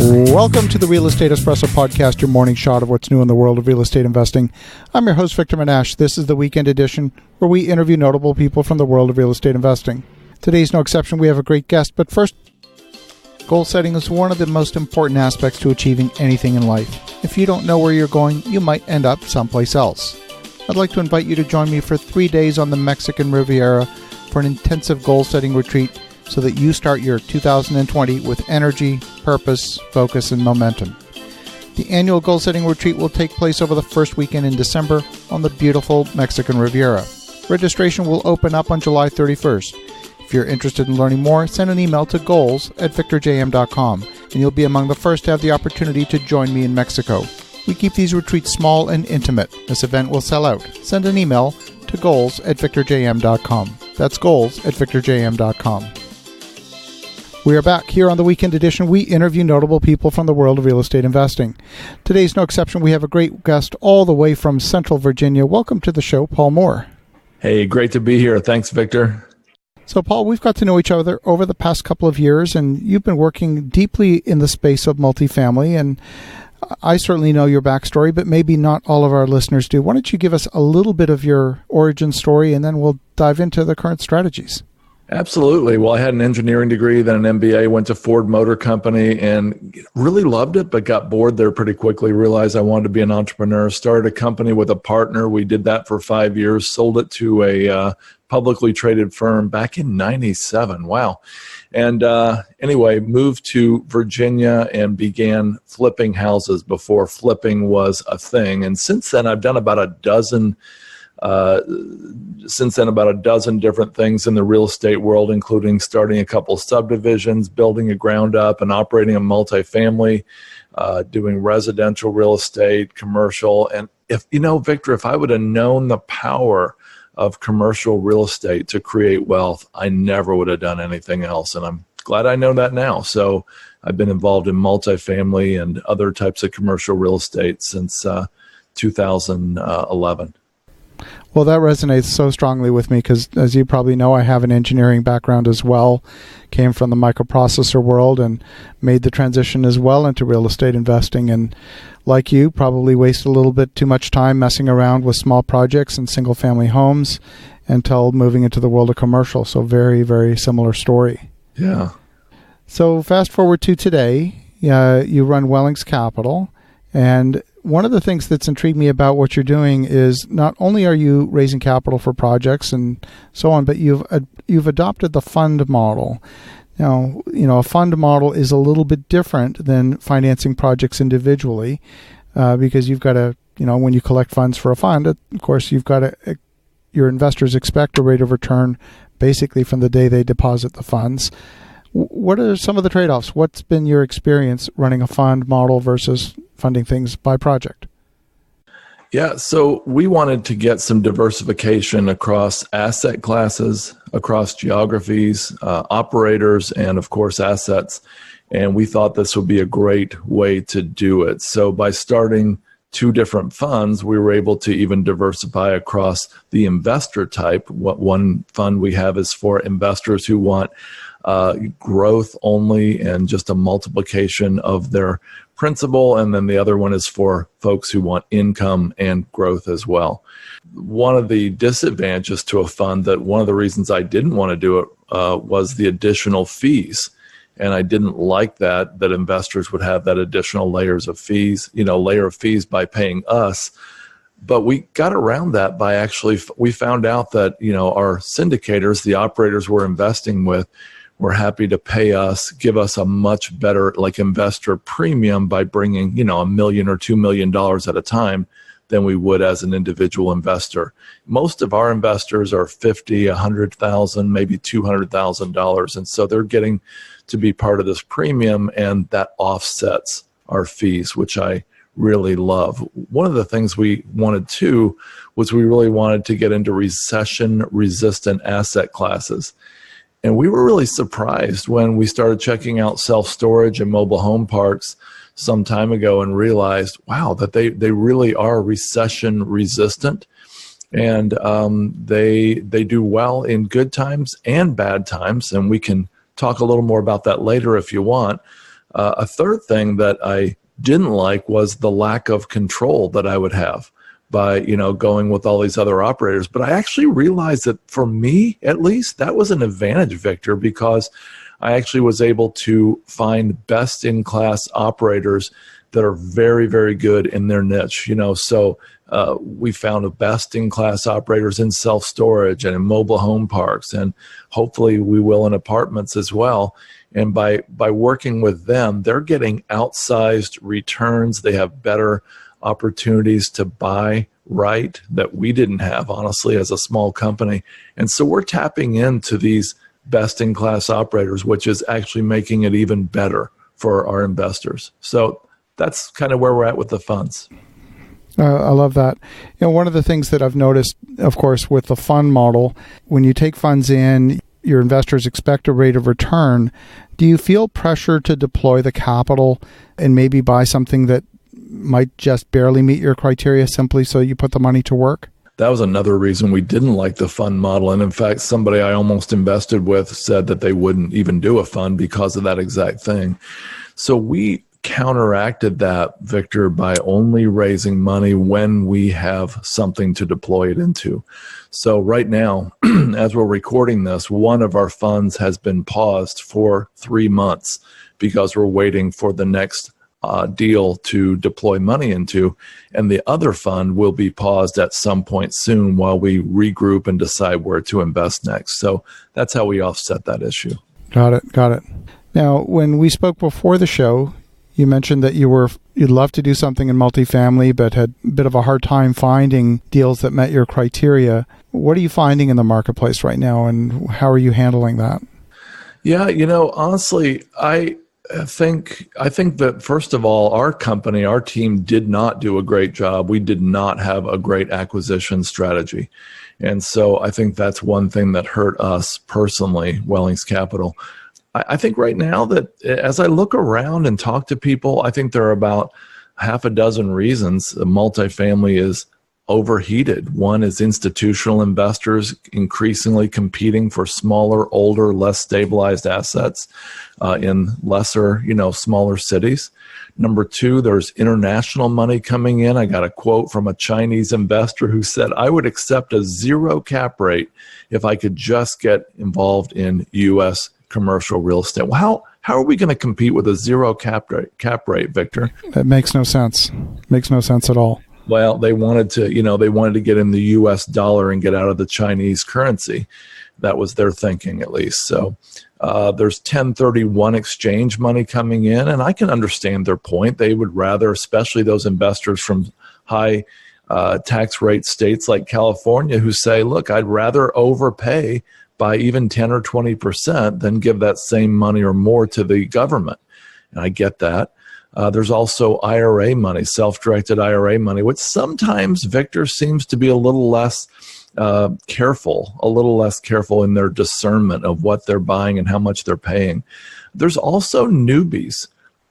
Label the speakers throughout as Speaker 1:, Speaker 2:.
Speaker 1: Welcome to the Real Estate Espresso Podcast, your morning shot of what's new in the world of real estate investing. I'm your host, Victor Menashe. This is the weekend edition where we interview notable people from the world of real estate investing. Today's no exception. We have a great guest, but first, goal setting is one of the most important aspects to achieving anything in life. If you don't know where you're going, you might end up someplace else. I'd like to invite you to join me for 3 days on the Mexican Riviera for an intensive goal setting retreat so that you start your 2020 with energy, purpose, focus, and momentum. The annual goal setting retreat will take place over the first weekend in December on the beautiful Mexican Riviera. Registration will open up on July 31st. If you're interested in learning more, send an email to goals@victorjm.com, and you'll be among the first to have the opportunity to join me in Mexico. We keep these retreats small and intimate. This event will sell out. Send an email to goals@victorjm.com. That's goals@victorjm.com. We are back here on the weekend edition. We interview notable people from the world of real estate investing. Today's no exception. We have a great guest all the way from Central Virginia. Welcome to the show, Paul Moore.
Speaker 2: Hey, great to be here. Thanks, Victor.
Speaker 1: So, Paul, we've got to know each other over the past couple of years, and you've been working deeply in the space of multifamily, and I certainly know your backstory, but maybe not all of our listeners do. Why don't you give us a little bit of your origin story, and then we'll dive into the current strategies.
Speaker 2: Absolutely. Well, I had an engineering degree, then an MBA, went to Ford Motor Company and really loved it, but got bored there pretty quickly, realized I wanted to be an entrepreneur, started a company with a partner. We did that for 5 years, sold it to a publicly traded firm back in 97. Wow. And anyway, moved to Virginia and began flipping houses before flipping was a thing. And since then, I've done about a dozen different things in the real estate world, including starting a couple subdivisions, building a ground up and operating a multifamily, doing residential real estate, commercial. And Victor, if I would have known the power of commercial real estate to create wealth, I never would have done anything else. And I'm glad I know that now. So I've been involved in multifamily and other types of commercial real estate since 2011.
Speaker 1: Well, that resonates so strongly with me because, as you probably know, I have an engineering background as well, came from the microprocessor world and made the transition as well into real estate investing. And like you, probably wasted a little bit too much time messing around with small projects and single-family homes until moving into the world of commercial. So very, very similar story.
Speaker 2: Yeah.
Speaker 1: So fast forward to today, you run Wellings Capital, and one of the things that's intrigued me about what you're doing is not only are you raising capital for projects and so on, but you've adopted the fund model. Now, a fund model is a little bit different than financing projects individually because you've got to, when you collect funds for a fund, of course, your investors expect a rate of return basically from the day they deposit the funds. What are some of the trade-offs? What's been your experience running a fund model versus funding things by project?
Speaker 2: Yeah, so we wanted to get some diversification across asset classes, across geographies, operators, and of course assets. And we thought this would be a great way to do it. So by starting 2 different funds, we were able to even diversify across the investor type. What one fund we have is for investors who want growth only and just a multiplication of their principal, and then the other one is for folks who want income and growth as well. One of the disadvantages to a fund, that one of the reasons I didn't want to do it was the additional fees. And I didn't like that investors would have that additional layer of fees by paying us. But we got around that by we found out that, our syndicators, the operators we're investing with, were happy to pay us, give us a much better investor premium by bringing, $1 million or $2 million at a time than we would as an individual investor. Most of our investors are $50,000, $100,000, maybe $200,000. And so they're getting to be part of this premium, and that offsets our fees, which I really love. One of the things we wanted too was we really wanted to get into recession-resistant asset classes. And we were really surprised when we started checking out self-storage and mobile home parks some time ago and realized, wow, that they really are recession resistant. And they do well in good times and bad times. And we can talk a little more about that later if you want. A third thing that I didn't like was the lack of control that I would have by, going with all these other operators. But I actually realized that for me, at least, that was an advantage, Victor, because I actually was able to find best-in-class operators that are very, very good in their niche. So we found a best-in-class operators in self-storage and in mobile home parks, and hopefully we will in apartments as well. And by working with them, they're getting outsized returns. They have better opportunities to buy right that we didn't have, honestly, as a small company. And so we're tapping into these best-in-class operators, which is actually making it even better for our investors. So that's kind of where we're at with the funds.
Speaker 1: I love that. One of the things that I've noticed, of course, with the fund model, when you take funds in, your investors expect a rate of return. Do you feel pressure to deploy the capital and maybe buy something that might just barely meet your criteria simply so you put the money to work?
Speaker 2: That was another reason we didn't like the fund model. And in fact, somebody I almost invested with said that they wouldn't even do a fund because of that exact thing. So we counteracted that, Victor, by only raising money when we have something to deploy it into. So right now, as we're recording this, one of our funds has been paused for 3 months because we're waiting for the next deal to deploy money into, and the other fund will be paused at some point soon while we regroup and decide where to invest next. So that's how we offset that issue.
Speaker 1: Got it. Now, when we spoke before the show, you mentioned that you'd love to do something in multifamily, but had a bit of a hard time finding deals that met your criteria. What are you finding in the marketplace right now, and how are you handling that?
Speaker 2: Yeah, honestly, I think that, first of all, our company, our team did not do a great job. We did not have a great acquisition strategy. And so I think that's one thing that hurt us personally, Wellings Capital. I think right now that as I look around and talk to people, I think there are about half a dozen reasons the multifamily is overheated. One is institutional investors increasingly competing for smaller, older, less stabilized assets in lesser, smaller cities. Number two, there's international money coming in. I got a quote from a Chinese investor who said, "I would accept a 0 cap rate if I could just get involved in U.S. commercial real estate." Well, how are we going to compete with a 0 cap rate, Victor?
Speaker 1: That makes no sense. Makes no sense at all.
Speaker 2: Well, they wanted to get in the U.S. dollar and get out of the Chinese currency. That was their thinking, at least. So there's 1031 exchange money coming in, and I can understand their point. They would rather, especially those investors from high tax rate states like California, who say, look, I'd rather overpay by even 10 or 20% than give that same money or more to the government. And I get that. There's also IRA money, self-directed IRA money, which sometimes, Victor, seems to be a little less careful in their discernment of what they're buying and how much they're paying. There's also newbies.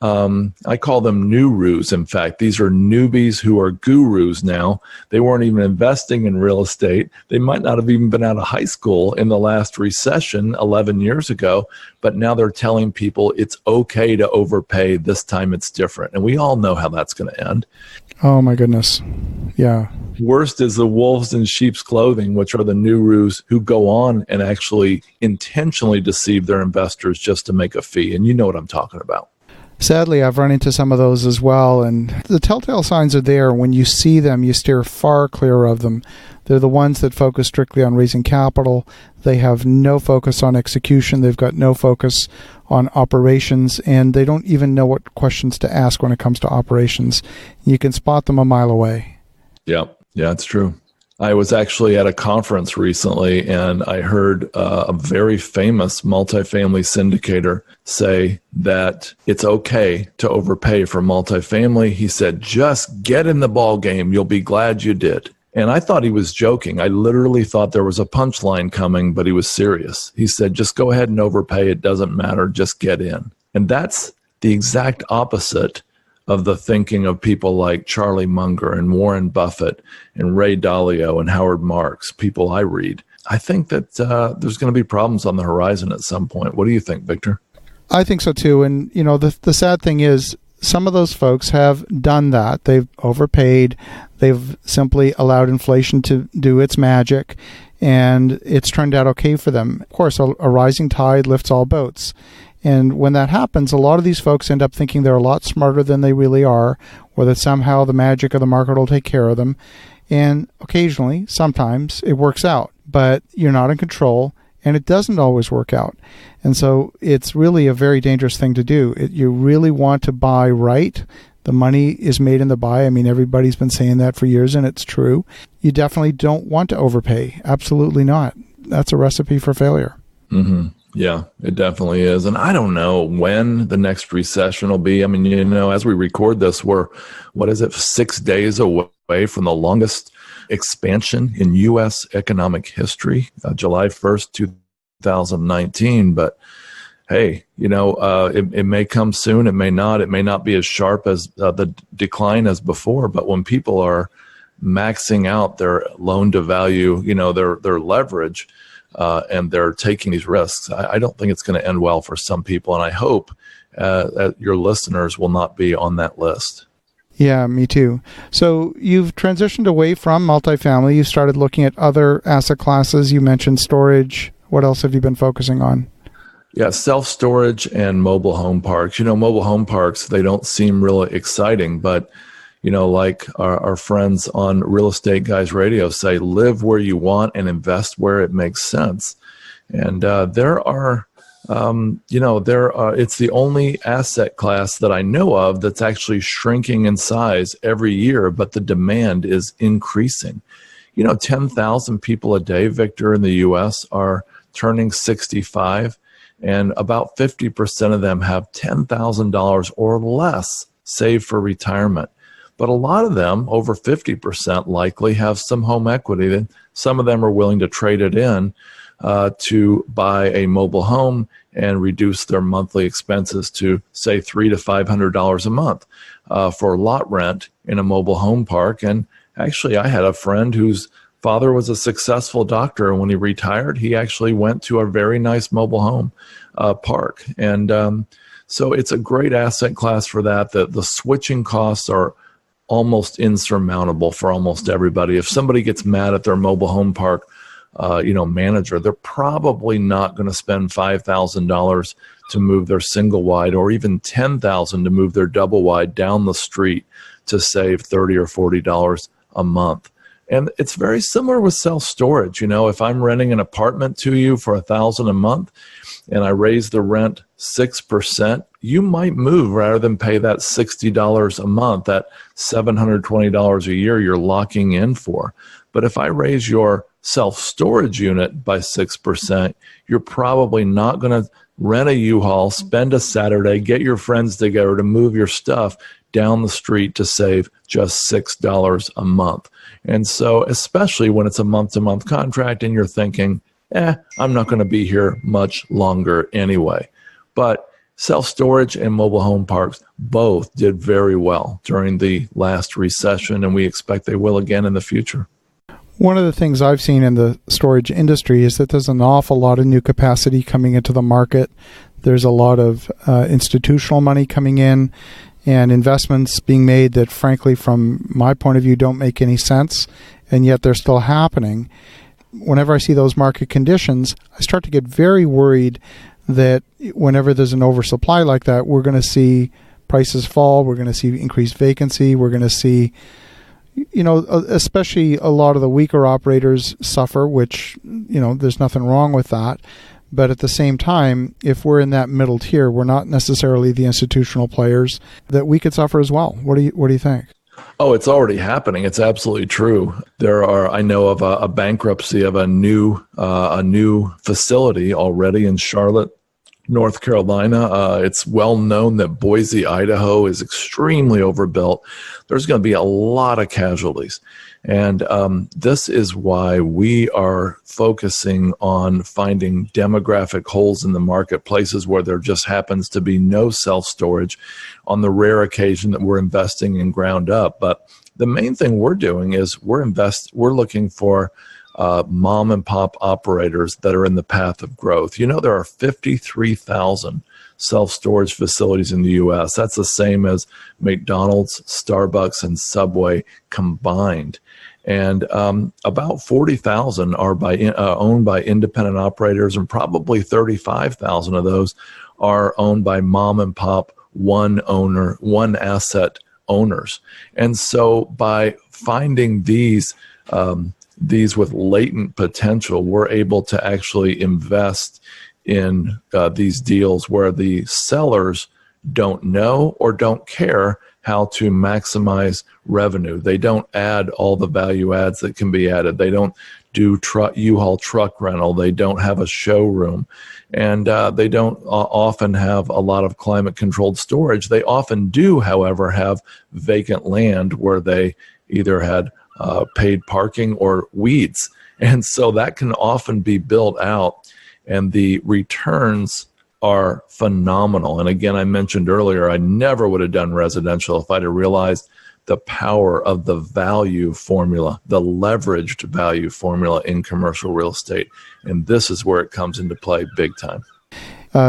Speaker 2: I call them newroos. In fact, these are newbies who are gurus now. They weren't even investing in real estate. They might not have even been out of high school in the last recession 11 years ago, but now they're telling people it's okay to overpay. This time it's different. And we all know how that's going to end.
Speaker 1: Oh, my goodness. Yeah.
Speaker 2: Worst is the wolves in sheep's clothing, which are the newroos who go on and actually intentionally deceive their investors just to make a fee. And you know what I'm talking about.
Speaker 1: Sadly, I've run into some of those as well, and the telltale signs are there. When you see them, you steer far clear of them. They're the ones that focus strictly on raising capital. They have no focus on execution. They've got no focus on operations, and they don't even know what questions to ask when it comes to operations. You can spot them a mile away. Yeah,
Speaker 2: it's true. I was actually at a conference recently, and I heard a very famous multifamily syndicator say that it's okay to overpay for multifamily. He said, just get in the ball game. You'll be glad you did. And I thought he was joking. I literally thought there was a punchline coming, but he was serious. He said, just go ahead and overpay. It doesn't matter. Just get in. And that's the exact opposite of the thinking of people like Charlie Munger and Warren Buffett and Ray Dalio and Howard Marks, people I read. I think that there's going to be problems on the horizon at some point. What do you think, Victor?
Speaker 1: I think so too. And, the sad thing is some of those folks have done that. They've overpaid. They've simply allowed inflation to do its magic, and it's turned out okay for them. Of course, a rising tide lifts all boats. And when that happens, a lot of these folks end up thinking they're a lot smarter than they really are, or that somehow the magic of the market will take care of them. And occasionally, sometimes, it works out. But you're not in control, and it doesn't always work out. And so it's really a very dangerous thing to do. You really want to buy right. The money is made in the buy. I mean, everybody's been saying that for years, and it's true. You definitely don't want to overpay. Absolutely not. That's a recipe for failure.
Speaker 2: Mm-hmm. Yeah, it definitely is. And I don't know when the next recession will be. I mean, as we record this, we're, 6 days away from the longest expansion in U.S. economic history, July 1st, 2019. But hey, it may come soon. It may not. It may not be as sharp as the decline as before. But when people are maxing out their loan to value, their leverage, and they're taking these risks, I don't think it's going to end well for some people. And I hope that your listeners will not be on that list.
Speaker 1: Yeah, me too. So you've transitioned away from multifamily. You started looking at other asset classes. You mentioned storage. What else have you been focusing on?
Speaker 2: Yeah, self-storage and mobile home parks. Mobile home parks, they don't seem really exciting, but like our friends on Real Estate Guys Radio say, live where you want and invest where it makes sense. And it's the only asset class that I know of that's actually shrinking in size every year, but the demand is increasing. 10,000 people a day, Victor, in the U.S. are turning 65, and about 50% of them have $10,000 or less saved for retirement. But a lot of them, over 50% likely, have some home equity. Then some of them are willing to trade it in to buy a mobile home and reduce their monthly expenses to, say, $300 to $500 a month for lot rent in a mobile home park. And actually, I had a friend whose father was a successful doctor, and when he retired, he actually went to a very nice mobile home park. And so it's a great asset class for that. The switching costs are almost insurmountable for almost everybody. If somebody gets mad at their mobile home park, manager, they're probably not going to spend $5,000 to move their single wide, or even $10,000 to move their double wide down the street to save $30 or $40 a month. And it's very similar with self-storage. If I'm renting an apartment to you for $1,000 a month and I raise the rent 6%, you might move rather than pay that $60 a month, that $720 a year you're locking in for. But if I raise your self-storage unit by 6%, you're probably not going to rent a U-Haul, spend a Saturday, get your friends together to move your stuff down the street to save just $6 a month. And so, especially when it's a month-to-month contract and you're thinking, I'm not going to be here much longer anyway. But self-storage and mobile home parks both did very well during the last recession, and we expect they will again in the future.
Speaker 1: One of the things I've seen in the storage industry is that there's an awful lot of new capacity coming into the market. There's a lot of institutional money coming in and investments being made that, frankly, from my point of view, don't make any sense, and yet they're still happening. Whenever I see those market conditions, I start to get very worried that whenever there's an oversupply like that, we're going to see prices fall, we're going to see increased vacancy, we're going to see, especially a lot of the weaker operators suffer, which, there's nothing wrong with that. But at the same time, if we're in that middle tier, we're not necessarily the institutional players, that we could suffer as well. What do you think?
Speaker 2: Oh, it's already happening. It's absolutely true. I know of a bankruptcy of a new facility already in Charlotte, North Carolina. It's well known that Boise, Idaho is extremely overbuilt. There's going to be a lot of casualties. And this is why we are focusing on finding demographic holes in the marketplaces where there just happens to be no self-storage, on the rare occasion that we're investing in ground up. But the main thing we're doing is we're looking for mom and pop operators that are in the path of growth. There are 53,000 self-storage facilities in the U.S. That's the same as McDonald's, Starbucks, and Subway combined. And about 40,000 are owned by independent operators, and probably 35,000 of those are owned by mom and pop, one asset owners. And so by finding these with latent potential, we're able to actually invest in these deals where the sellers don't know or don't care how to maximize revenue. They don't add all the value adds that can be added. They don't do U-Haul truck rental. They don't have a showroom. And they don't often have a lot of climate-controlled storage. They often do, however, have vacant land where they either had paid parking or weeds. And so that can often be built out, and the returns are phenomenal. And again, I mentioned earlier, I never would have done residential if I'd have realized the power of the value formula, the leveraged value formula in commercial real estate. And this is where it comes into play big time.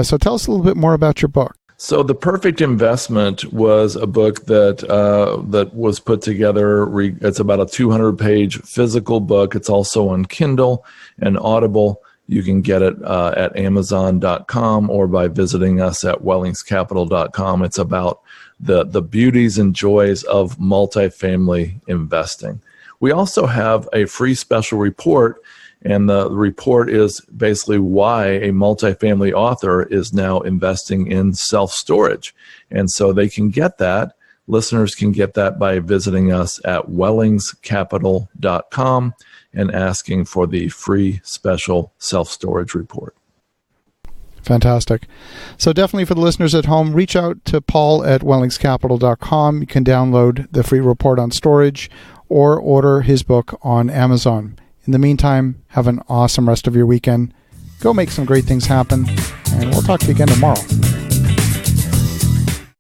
Speaker 1: So tell us a little bit more about your book.
Speaker 2: So The Perfect Investment was a book that was put together. It's about a 200-page physical book. It's also on Kindle and Audible. You can get it at Amazon.com or by visiting us at wellingscapital.com. It's about the beauties and joys of multifamily investing. We also have a free special report, and the report is basically why a multifamily author is now investing in self-storage. And so they can get that. Listeners can get that by visiting us at wellingscapital.com and asking for the free special self-storage report.
Speaker 1: Fantastic. So definitely for the listeners at home, reach out to Paul at wellingscapital.com. You can download the free report on storage or order his book on Amazon. In the meantime, have an awesome rest of your weekend. Go make some great things happen, and we'll talk to you again tomorrow.